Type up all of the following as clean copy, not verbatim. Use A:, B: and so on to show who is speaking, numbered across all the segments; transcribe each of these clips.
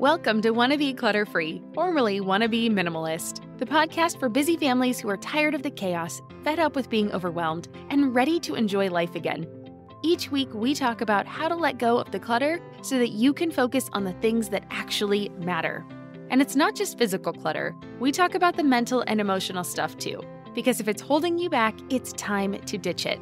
A: Welcome to Wannabe Clutter-Free, formerly Wannabe Minimalist, the podcast for busy families who are tired of the chaos, fed up with being overwhelmed, and ready to enjoy life again. Each week, we talk about how to let go of the clutter so that you can focus on the things that actually matter. And it's not just physical clutter. We talk about the mental and emotional stuff too, because if it's holding you back, it's time to ditch it.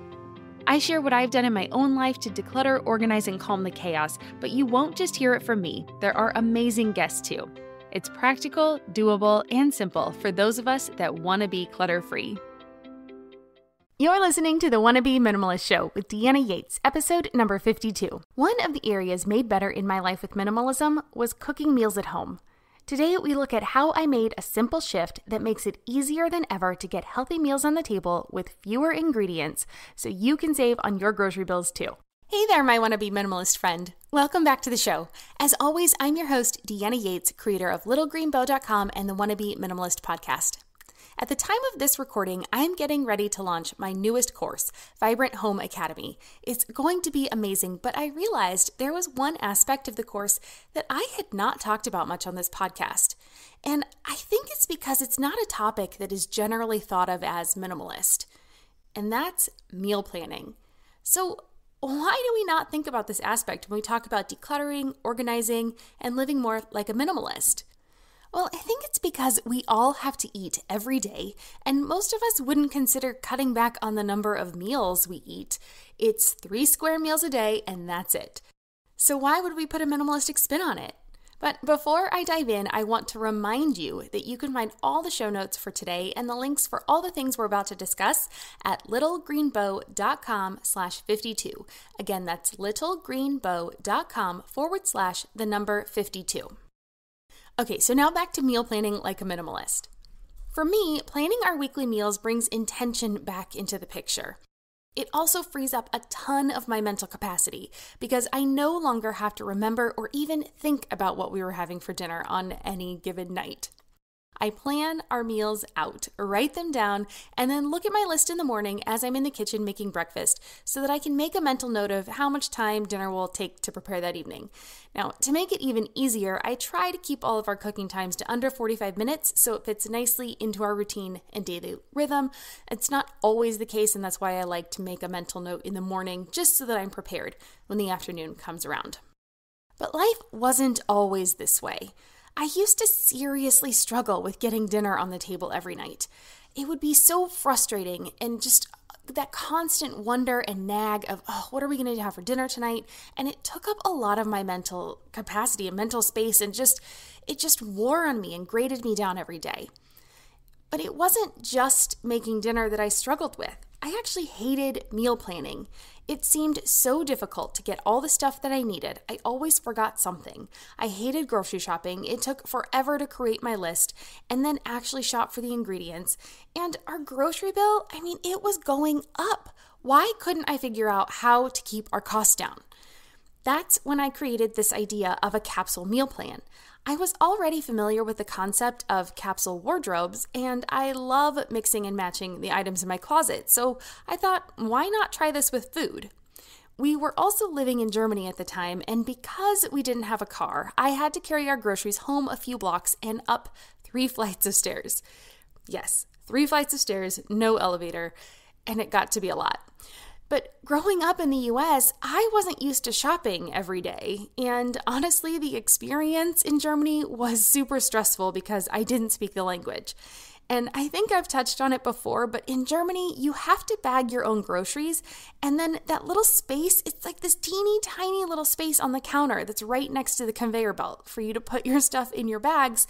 A: I share what I've done in my own life to declutter, organize, and calm the chaos, but you won't just hear it from me. There are amazing guests too. It's practical, doable, and simple for those of us that want to be clutter-free. You're listening to the Wannabe Minimalist Show with Deanna Yates, episode number 52. One of the areas made better in my life with minimalism was cooking meals at home. Today, we look at how I made a simple shift that makes it easier than ever to get healthy meals on the table with fewer ingredients so you can save on your grocery bills too. Hey there, my wannabe minimalist friend. Welcome back to the show. As always, I'm your host, Deanna Yates, creator of littlegreenbow.com and the Wannabe Minimalist podcast. At the time of this recording, I'm getting ready to launch my newest course, Vibrant Home Academy. It's going to be amazing, but I realized there was one aspect of the course that I had not talked about much on this podcast. And I think it's because it's not a topic that is generally thought of as minimalist. And that's meal planning. So why do we not think about this aspect when we talk about decluttering, organizing, and living more like a minimalist? Well, I think it's because we all have to eat every day, and most of us wouldn't consider cutting back on the number of meals we eat. It's 3 square meals a day, and that's it. So why would we put a minimalistic spin on it? But before I dive in, I want to remind you that you can find all the show notes for today and the links for all the things we're about to discuss at littlegreenbow.com/52. Again, that's littlegreenbow.com/52. Okay, so now back to meal planning like a minimalist. For me, planning our weekly meals brings intention back into the picture. It also frees up a ton of my mental capacity because I no longer have to remember or even think about what we were having for dinner on any given night. I plan our meals out, write them down, and then look at my list in the morning as I'm in the kitchen making breakfast so that I can make a mental note of how much time dinner will take to prepare that evening. Now, to make it even easier, I try to keep all of our cooking times to under 45 minutes so it fits nicely into our routine and daily rhythm. It's not always the case, and that's why I like to make a mental note in the morning just so that I'm prepared when the afternoon comes around. But life wasn't always this way. I used to seriously struggle with getting dinner on the table every night. It would be so frustrating and just that constant wonder and nag of, what are we going to have for dinner tonight? And it took up a lot of my mental capacity and mental space and it just wore on me and grated me down every day. But it wasn't just making dinner that I struggled with. I actually hated meal planning. It seemed so difficult to get all the stuff that I needed. I always forgot something. I hated grocery shopping. It took forever to create my list and then actually shop for the ingredients. And our grocery bill, it was going up. Why couldn't I figure out how to keep our costs down? That's when I created this idea of a capsule meal plan. I was already familiar with the concept of capsule wardrobes, and I love mixing and matching the items in my closet, so I thought, why not try this with food? We were also living in Germany at the time, and because we didn't have a car, I had to carry our groceries home a few blocks and up 3 flights of stairs. Yes, 3 flights of stairs, no elevator, and it got to be a lot. But growing up in the US, I wasn't used to shopping every day. And honestly, the experience in Germany was super stressful because I didn't speak the language. And I think I've touched on it before, but in Germany, you have to bag your own groceries. And then that little space, it's like this teeny tiny little space on the counter that's right next to the conveyor belt for you to put your stuff in your bags.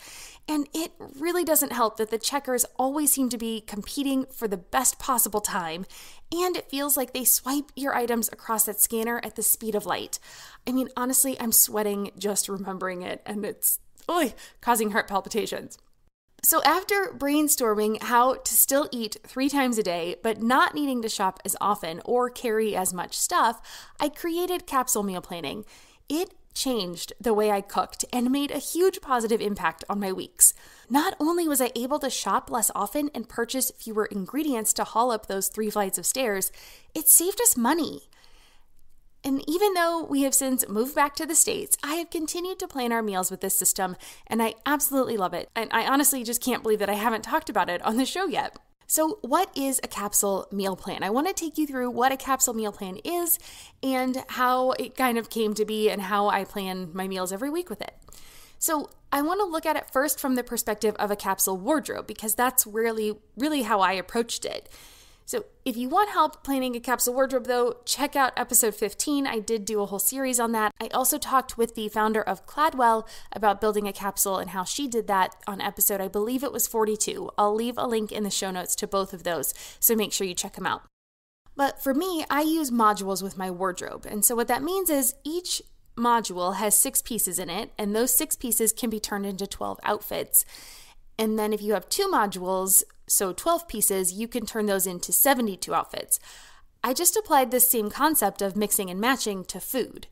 A: And it really doesn't help that the checkers always seem to be competing for the best possible time. And it feels like they swipe your items across that scanner at the speed of light. Honestly, I'm sweating just remembering it, and it's causing heart palpitations. So after brainstorming how to still eat 3 times a day, but not needing to shop as often or carry as much stuff, I created capsule meal planning. It changed the way I cooked and made a huge positive impact on my weeks. Not only was I able to shop less often and purchase fewer ingredients to haul up those 3 flights of stairs, it saved us money. And even though we have since moved back to the States, I have continued to plan our meals with this system, and I absolutely love it. And I honestly just can't believe that I haven't talked about it on the show yet. So what is a capsule meal plan? I want to take you through what a capsule meal plan is and how it kind of came to be and how I plan my meals every week with it. So I want to look at it first from the perspective of a capsule wardrobe, because that's really how I approached it. So if you want help planning a capsule wardrobe, though, check out episode 15. I did do a whole series on that. I also talked with the founder of Cladwell about building a capsule and how she did that on episode, I believe it was 42. I'll leave a link in the show notes to both of those, so make sure you check them out. But for me, I use modules with my wardrobe. And so what that means is each module has 6 pieces in it, and those 6 pieces can be turned into 12 outfits. And then if you have 2 modules, so 12 pieces, you can turn those into 72 outfits. I just applied this same concept of mixing and matching to food.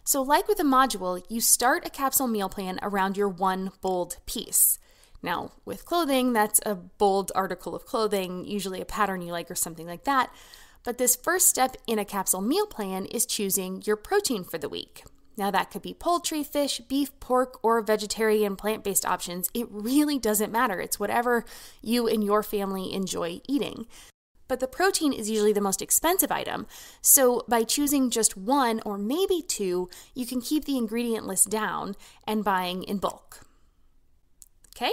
A: So like with a module, you start a capsule meal plan around your one bold piece. Now, with clothing, that's a bold article of clothing, usually a pattern you like or something like that. But this first step in a capsule meal plan is choosing your protein for the week. Now that could be poultry, fish, beef, pork, or vegetarian plant-based options. It really doesn't matter. It's whatever you and your family enjoy eating. But the protein is usually the most expensive item. So by choosing just 1 or maybe 2, you can keep the ingredient list down and buying in bulk. Okay?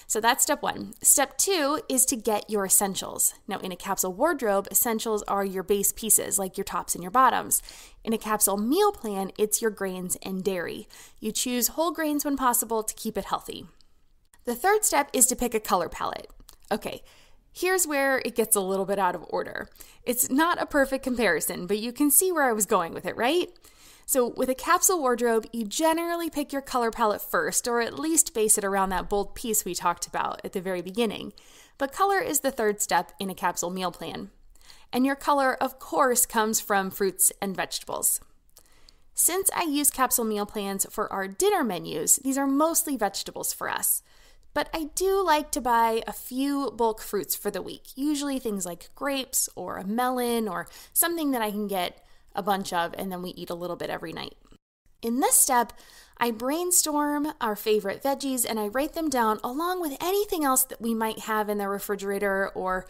A: So that's step 1. Step 2 is to get your essentials. Now, in a capsule wardrobe, essentials are your base pieces, like your tops and your bottoms. In a capsule meal plan, it's your grains and dairy. You choose whole grains when possible to keep it healthy. The third step is to pick a color palette. Okay, here's where it gets a little bit out of order. It's not a perfect comparison, but you can see where I was going with it, right? So with a capsule wardrobe, you generally pick your color palette first, or at least base it around that bold piece we talked about at the very beginning. But color is the third step in a capsule meal plan. And your color, of course, comes from fruits and vegetables. Since I use capsule meal plans for our dinner menus, these are mostly vegetables for us. But I do like to buy a few bulk fruits for the week, usually things like grapes or a melon or something that I can get a bunch of, and then we eat a little bit every night. In this step, I brainstorm our favorite veggies and I write them down along with anything else that we might have in the refrigerator or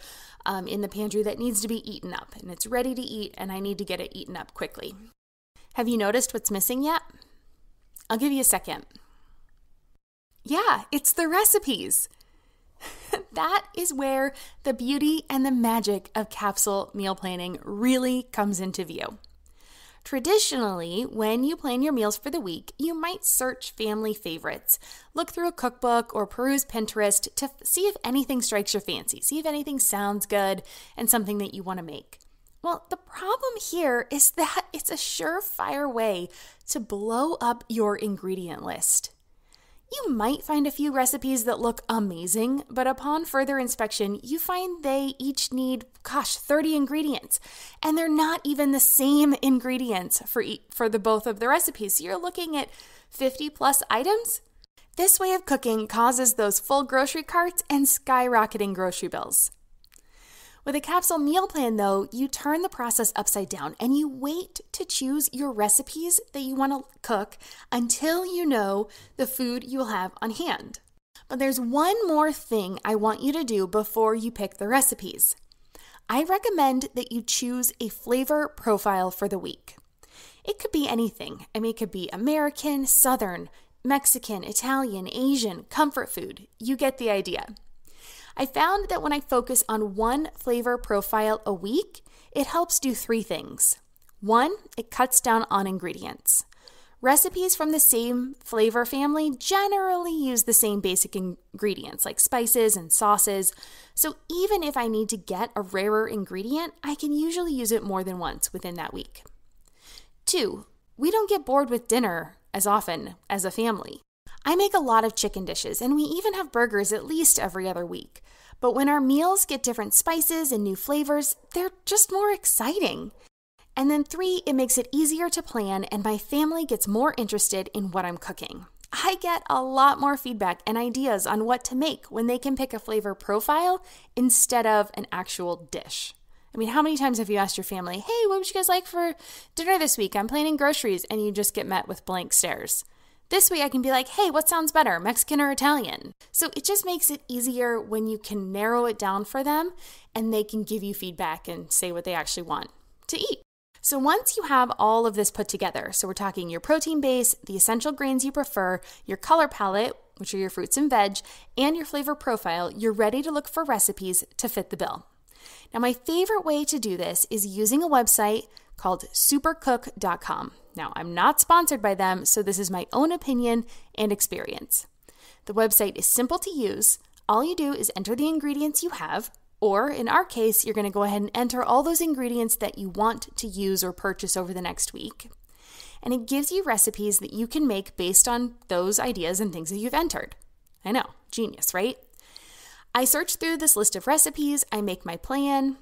A: in the pantry that needs to be eaten up. And it's ready to eat and I need to get it eaten up quickly. Have you noticed what's missing yet? I'll give you a second. Yeah, it's the recipes. That is where the beauty and the magic of capsule meal planning really comes into view. Traditionally, when you plan your meals for the week, you might search family favorites, look through a cookbook or peruse Pinterest to see if anything strikes your fancy, see if anything sounds good and something that you want to make. Well, the problem here is that it's a surefire way to blow up your ingredient list. You might find a few recipes that look amazing, but upon further inspection, you find they each need, 30 ingredients. And they're not even the same ingredients for the both of the recipes. So you're looking at 50 plus items. This way of cooking causes those full grocery carts and skyrocketing grocery bills. With a capsule meal plan, though, you turn the process upside down and you wait to choose your recipes that you want to cook until you know the food you will have on hand. But there's one more thing I want you to do before you pick the recipes. I recommend that you choose a flavor profile for the week. It could be anything. It could be American, Southern, Mexican, Italian, Asian, comfort food. You get the idea. I found that when I focus on one flavor profile a week, it helps do 3 things. 1, it cuts down on ingredients. Recipes from the same flavor family generally use the same basic ingredients like spices and sauces, so even if I need to get a rarer ingredient, I can usually use it more than once within that week. 2, we don't get bored with dinner as often as a family. I make a lot of chicken dishes, and we even have burgers at least every other week. But when our meals get different spices and new flavors, they're just more exciting. And then 3, it makes it easier to plan, and my family gets more interested in what I'm cooking. I get a lot more feedback and ideas on what to make when they can pick a flavor profile instead of an actual dish. I mean, how many times have you asked your family, hey, what would you guys like for dinner this week? I'm planning groceries, and you just get met with blank stares. This way I can be like, hey, what sounds better, Mexican or Italian? So it just makes it easier when you can narrow it down for them and they can give you feedback and say what they actually want to eat. So once you have all of this put together, so we're talking your protein base, the essential grains you prefer, your color palette, which are your fruits and veg, and your flavor profile, you're ready to look for recipes to fit the bill. Now, my favorite way to do this is using a website called supercook.com. Now, I'm not sponsored by them, so this is my own opinion and experience. The website is simple to use. All you do is enter the ingredients you have, or in our case, you're going to go ahead and enter all those ingredients that you want to use or purchase over the next week. And it gives you recipes that you can make based on those ideas and things that you've entered. I know, genius, right? I search through this list of recipes, I make my plan.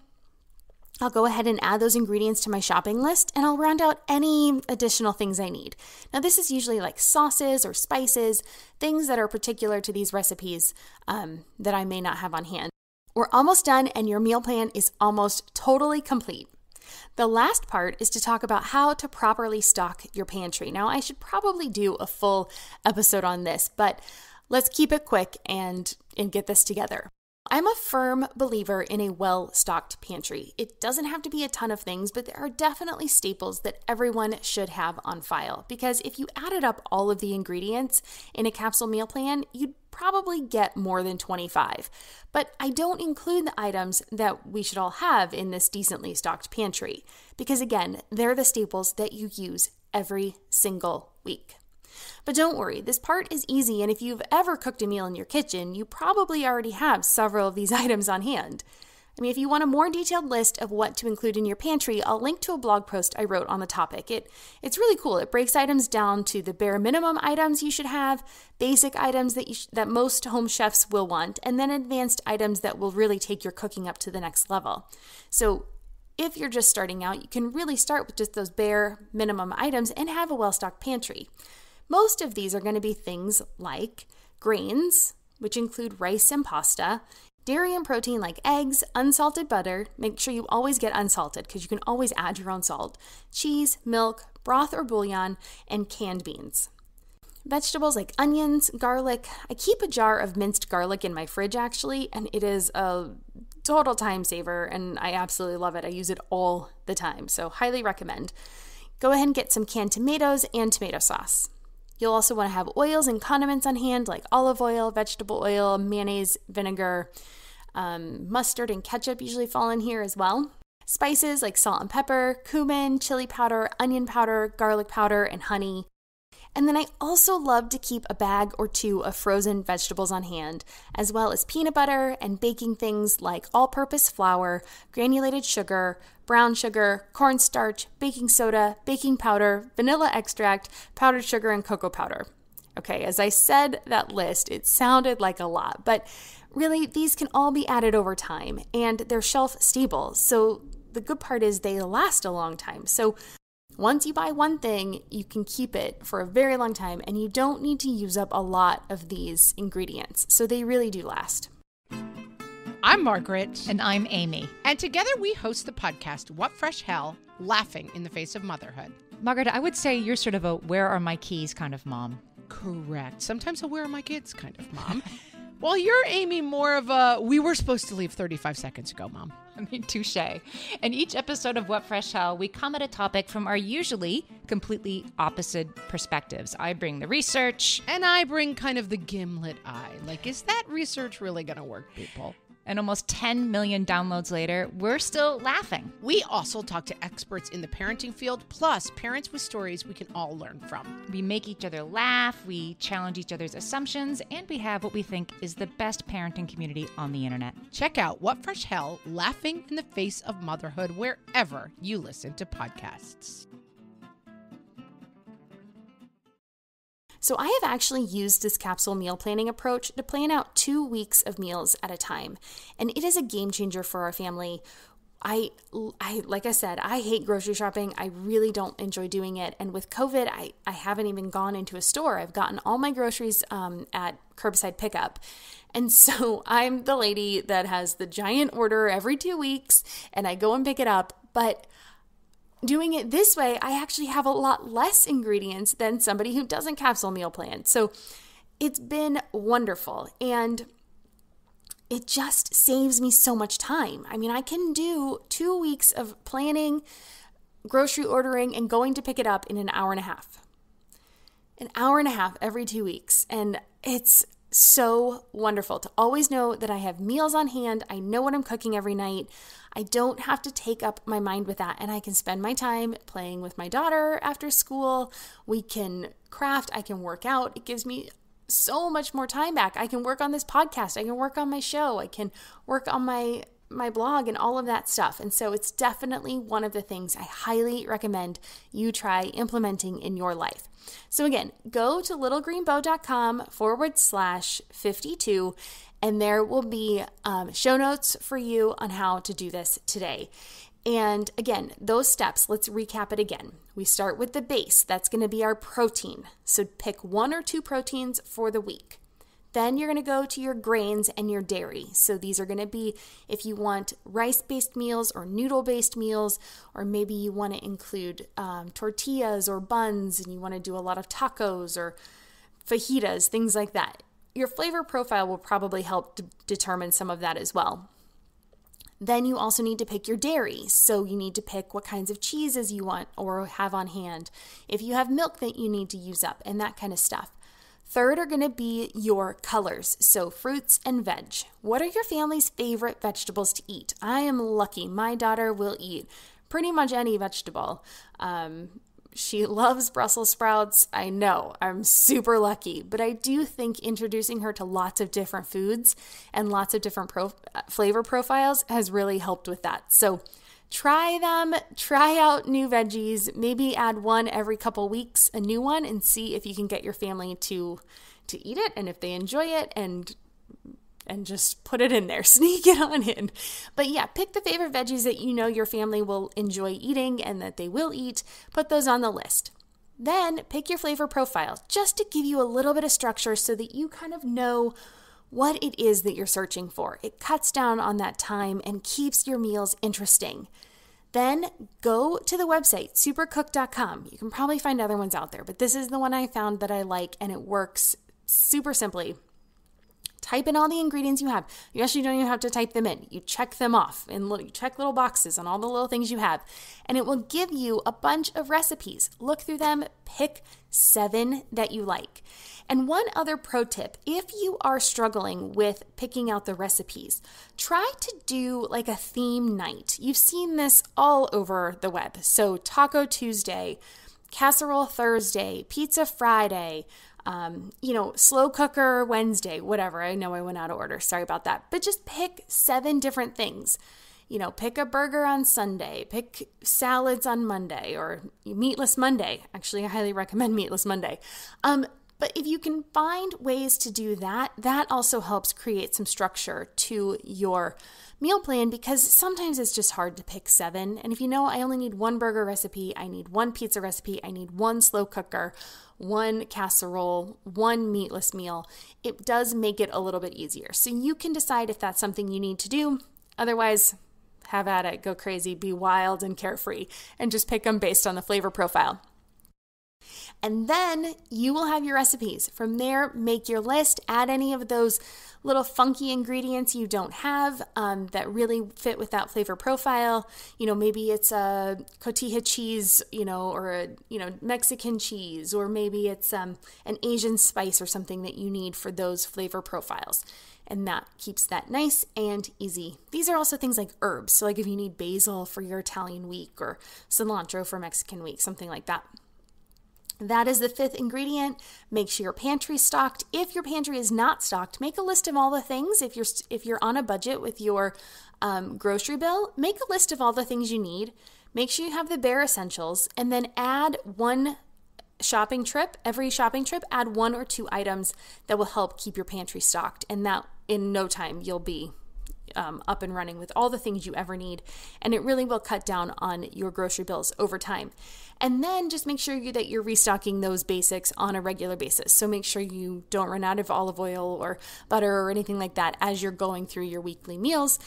A: I'll go ahead and add those ingredients to my shopping list, and I'll round out any additional things I need. Now, this is usually like sauces or spices, things that are particular to these recipes that I may not have on hand. We're almost done, and your meal plan is almost totally complete. The last part is to talk about how to properly stock your pantry. Now, I should probably do a full episode on this, but let's keep it quick and get this together. I'm a firm believer in a well-stocked pantry. It doesn't have to be a ton of things, but there are definitely staples that everyone should have on file. Because if you added up all of the ingredients in a capsule meal plan, you'd probably get more than 25. But I don't include the items that we should all have in this decently stocked pantry. Because again, they're the staples that you use every single week. But don't worry, this part is easy, and if you've ever cooked a meal in your kitchen, you probably already have several of these items on hand. I mean, if you want a more detailed list of what to include in your pantry, I'll link to a blog post I wrote on the topic. It's really cool. It breaks items down to the bare minimum items you should have, basic items that most home chefs will want, and then advanced items that will really take your cooking up to the next level. So if you're just starting out, you can really start with just those bare minimum items and have a well-stocked pantry. Most of these are going to be things like grains, which include rice and pasta, dairy and protein like eggs, unsalted butter, make sure you always get unsalted because you can always add your own salt, cheese, milk, broth or bouillon, and canned beans. Vegetables like onions, garlic. I keep a jar of minced garlic in my fridge actually, and it is a total time saver, and I absolutely love it. I use it all the time, so highly recommend. Go ahead and get some canned tomatoes and tomato sauce. You'll also want to have oils and condiments on hand like olive oil, vegetable oil, mayonnaise, vinegar, mustard and ketchup usually fall in here as well. Spices like salt and pepper, cumin, chili powder, onion powder, garlic powder, and honey. And then I also love to keep a bag or two of frozen vegetables on hand, as well as peanut butter and baking things like all-purpose flour, granulated sugar, brown sugar, cornstarch, baking soda, baking powder, vanilla extract, powdered sugar, and cocoa powder. Okay, as I said that list, it sounded like a lot, but really these can all be added over time, and they're shelf stable. So the good part is they last a long time. So once you buy one thing, you can keep it for a very long time, and you don't need to use up a lot of these ingredients. So they really do last.
B: I'm Margaret.
C: And I'm Amy.
B: And together we host the podcast, What Fresh Hell? Laughing in the Face of Motherhood.
C: Margaret, I would say you're sort of a where are my keys kind of mom.
B: Correct. Sometimes a where are my kids kind of mom. Well, you're, Amy, more of a we were supposed to leave 35 seconds ago, mom.
C: I mean, touche. In each episode of What Fresh Hell, we come at a topic from our usually completely opposite perspectives. I bring the research.
B: And I bring kind of the gimlet eye. Like, is that research really going to work, people?
C: And almost 10 million downloads later, we're still laughing.
B: We also talk to experts in the parenting field, plus parents with stories we can all learn from.
C: We make each other laugh, we challenge each other's assumptions, and we have what we think is the best parenting community on the internet.
B: Check out What Fresh Hell? Laughing in the Face of Motherhood wherever you listen to podcasts.
A: So I have actually used this capsule meal planning approach to plan out 2 weeks of meals at a time, and it is a game changer for our family. I like I said, I hate grocery shopping. I really don't enjoy doing it. And with COVID, I haven't even gone into a store. I've gotten all my groceries at curbside pickup. And so I'm the lady that has the giant order every 2 weeks, and I go and pick it up. But doing it this way, I actually have a lot less ingredients than somebody who doesn't capsule meal plan. So it's been wonderful. And it just saves me so much time. I mean, I can do 2 weeks of planning, grocery ordering, and going to pick it up in an hour and a half. An hour and a half every 2 weeks. And it's so wonderful to always know that I have meals on hand. I know what I'm cooking every night. I don't have to take up my mind with that. And I can spend my time playing with my daughter after school. We can craft. I can work out. It gives me so much more time back. I can work on this podcast. I can work on my show. I can work on my blog and all of that stuff. And so it's definitely one of the things I highly recommend you try implementing in your life. So again, go to littlegreenbow.com/52, and there will be show notes for you on how to do this today. And again, those steps, let's recap it again. We start with the base. That's going to be our protein. So pick 1 or 2 proteins for the week. Then you're going to go to your grains and your dairy. So these are going to be if you want rice-based meals or noodle-based meals, or maybe you want to include tortillas or buns, and you want to do a lot of tacos or fajitas, things like that. Your flavor profile will probably help determine some of that as well. Then you also need to pick your dairy. So you need to pick what kinds of cheeses you want or have on hand. If you have milk that you need to use up and that kind of stuff. Third are going to be your colors, so fruits and veg. What are your family's favorite vegetables to eat? I am lucky. My daughter will eat pretty much any vegetable. She loves Brussels sprouts. I know, I'm super lucky, but I do think introducing her to lots of different foods and lots of different flavor profiles has really helped with that. So try them, try out new veggies, maybe add one every couple weeks, a new one, and see if you can get your family to eat it and if they enjoy it, and just put it in there, sneak it on in. But yeah, pick the favorite veggies that you know your family will enjoy eating and that they will eat, put those on the list. Then pick your flavor profile just to give you a little bit of structure so that you kind of know what it is that you're searching for. It cuts down on that time and keeps your meals interesting. Then go to the website, supercook.com. You can probably find other ones out there, but this is the one I found that I like, and it works super simply. Type in all the ingredients you have. You actually don't even have to type them in. You check them off, and you check little boxes on all the little things you have, and it will give you a bunch of recipes. Look through them, pick 7 that you like. And one other pro tip, if you are struggling with picking out the recipes, try to do like a theme night. You've seen this all over the web. So Taco Tuesday, Casserole Thursday, Pizza Friday, slow cooker Wednesday, whatever. I know I went out of order. Sorry about that. But just pick 7 different things. Pick a burger on Sunday, pick salads on Monday, or meatless Monday. Actually, I highly recommend meatless Monday. But if you can find ways to do that, that also helps create some structure to your meal plan, because sometimes it's just hard to pick 7. And if I only need 1 burger recipe, I need 1 pizza recipe, I need 1 slow cooker, 1 casserole, 1 meatless meal, it does make it a little bit easier. So you can decide if that's something you need to do. Otherwise, have at it, go crazy, be wild and carefree, and just pick them based on the flavor profile. And then you will have your recipes. From there, make your list, add any of those little funky ingredients you don't have that really fit with that flavor profile. Maybe it's a cotija cheese, or a, Mexican cheese, or maybe it's an Asian spice or something that you need for those flavor profiles. And that keeps that nice and easy. These are also things like herbs. So like if you need basil for your Italian week, or cilantro for Mexican week, something like that. That is the 5th ingredient. Make sure your pantry's stocked. If your pantry is not stocked, make a list of all the things. If you're on a budget with your grocery bill, make a list of all the things you need. Make sure you have the bare essentials, and then add one shopping trip. Every shopping trip, add 1 or 2 items that will help keep your pantry stocked, and that in no time you'll be up and running with all the things you ever need. And it really will cut down on your grocery bills over time. And then just make sure that you're restocking those basics on a regular basis. So make sure you don't run out of olive oil or butter or anything like that as you're going through your weekly meals.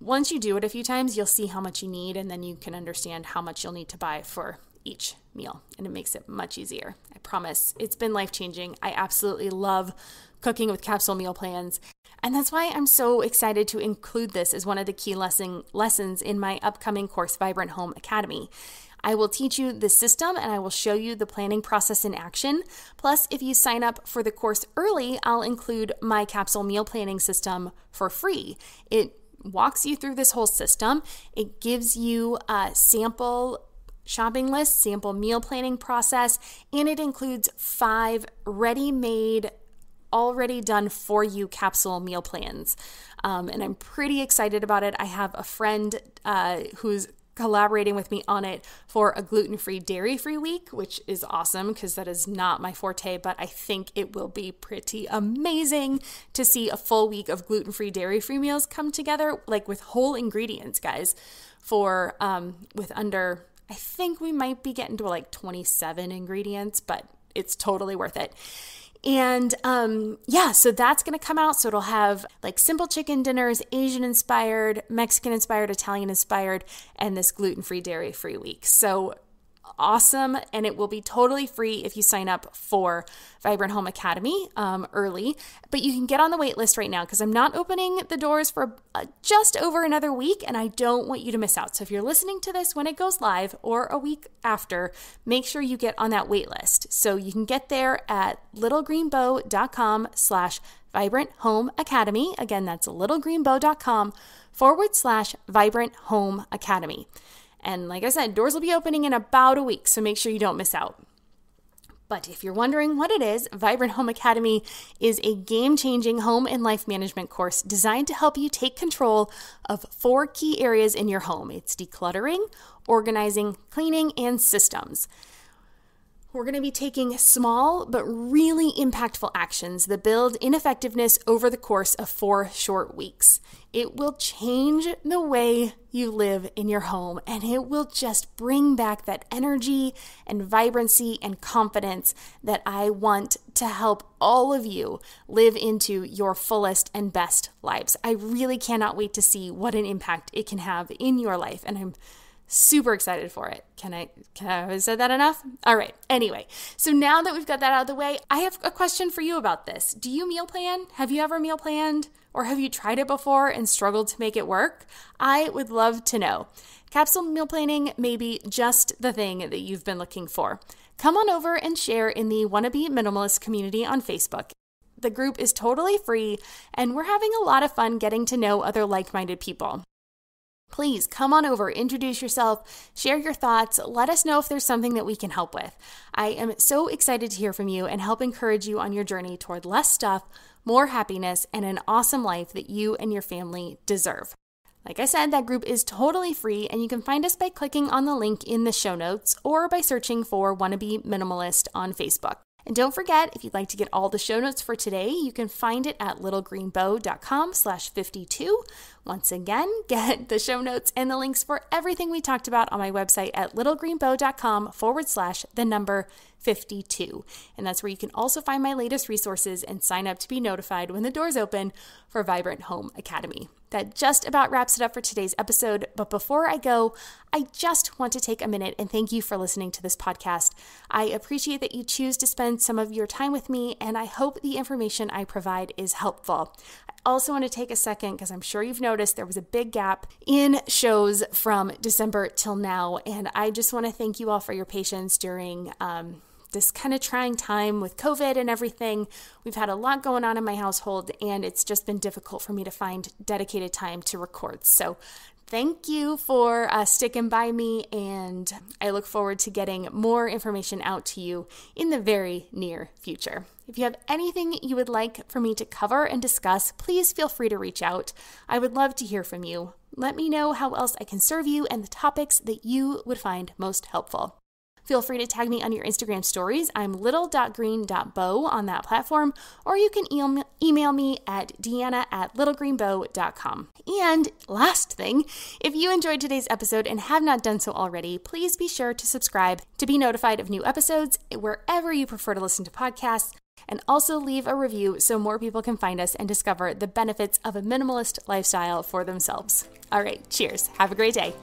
A: Once you do it a few times, you'll see how much you need, and then you can understand how much you'll need to buy for each meal, and it makes it much easier. I promise. It's been life-changing. I absolutely love cooking with Capsule Meal Plans, and that's why I'm so excited to include this as one of the key lessons in my upcoming course, Vibrant Home Academy. I will teach you the system and I will show you the planning process in action. Plus, if you sign up for the course early, I'll include my capsule meal planning system for free. It walks you through this whole system. It gives you a sample shopping list, sample meal planning process, and it includes 5 ready-made, already done for you capsule meal plans. And I'm pretty excited about it. I have a friend who's collaborating with me on it for a gluten-free, dairy-free week, which is awesome because that is not my forte, but I think it will be pretty amazing to see a full week of gluten-free, dairy-free meals come together, like with whole ingredients, guys, for with under, I think we might be getting to like 27 ingredients, but it's totally worth it. And so that's going to come out. So it'll have like simple chicken dinners, Asian inspired, Mexican inspired, Italian inspired, and this gluten-free, dairy-free week. So awesome. And it will be totally free if you sign up for Vibrant Home Academy early. But you can get on the wait list right now because I'm not opening the doors for just over another week, and I don't want you to miss out. So if you're listening to this when it goes live or a week after, make sure you get on that wait list. So you can get there at littlegreenbow.com/Vibrant Home Academy. Again, that's littlegreenbow.com/Vibrant Home Academy. And like I said, doors will be opening in about a week, so make sure you don't miss out. But if you're wondering what it is, Vibrant Home Academy is a game-changing home and life management course designed to help you take control of 4 key areas in your home. It's decluttering, organizing, cleaning, and systems. We're going to be taking small but really impactful actions that build in effectiveness over the course of 4 short weeks. It will change the way you live in your home, and it will just bring back that energy and vibrancy and confidence that I want to help all of you live into your fullest and best lives. I really cannot wait to see what an impact it can have in your life, and I'm super excited for it. Can I have said that enough? All right. Anyway, so now that we've got that out of the way, I have a question for you about this. Do you meal plan? Have you ever meal planned? Or have you tried it before and struggled to make it work? I would love to know. Capsule meal planning may be just the thing that you've been looking for. Come on over and share in the Wannabe Minimalist community on Facebook. The group is totally free, and we're having a lot of fun getting to know other like-minded people. Please come on over, introduce yourself, share your thoughts, let us know if there's something that we can help with. I am so excited to hear from you and help encourage you on your journey toward less stuff, more happiness, and an awesome life that you and your family deserve. Like I said, that group is totally free, and you can find us by clicking on the link in the show notes or by searching for Wannabe Minimalist on Facebook. And don't forget, if you'd like to get all the show notes for today, you can find it at littlegreenbow.com/52. Once again, get the show notes and the links for everything we talked about on my website at littlegreenbow.com/52. And that's where you can also find my latest resources and sign up to be notified when the doors open for Vibrant Home Academy. That just about wraps it up for today's episode. But before I go, I just want to take a minute and thank you for listening to this podcast. I appreciate that you choose to spend some of your time with me, and I hope the information I provide is helpful. I also want to take a second, because I'm sure you've noticed there was a big gap in shows from December till now, and I just want to thank you all for your patience during this kind of trying time with COVID and everything. We've had a lot going on in my household, and it's just been difficult for me to find dedicated time to record. So thank you for sticking by me, and I look forward to getting more information out to you in the very near future. If you have anything you would like for me to cover and discuss, please feel free to reach out. I would love to hear from you. Let me know how else I can serve you and the topics that you would find most helpful. Feel free to tag me on your Instagram stories. I'm little.green.bow on that platform, or you can email me at deanna@littlegreenbow.com. And last thing, if you enjoyed today's episode and have not done so already, please be sure to subscribe to be notified of new episodes wherever you prefer to listen to podcasts, and also leave a review so more people can find us and discover the benefits of a minimalist lifestyle for themselves. All right, cheers. Have a great day.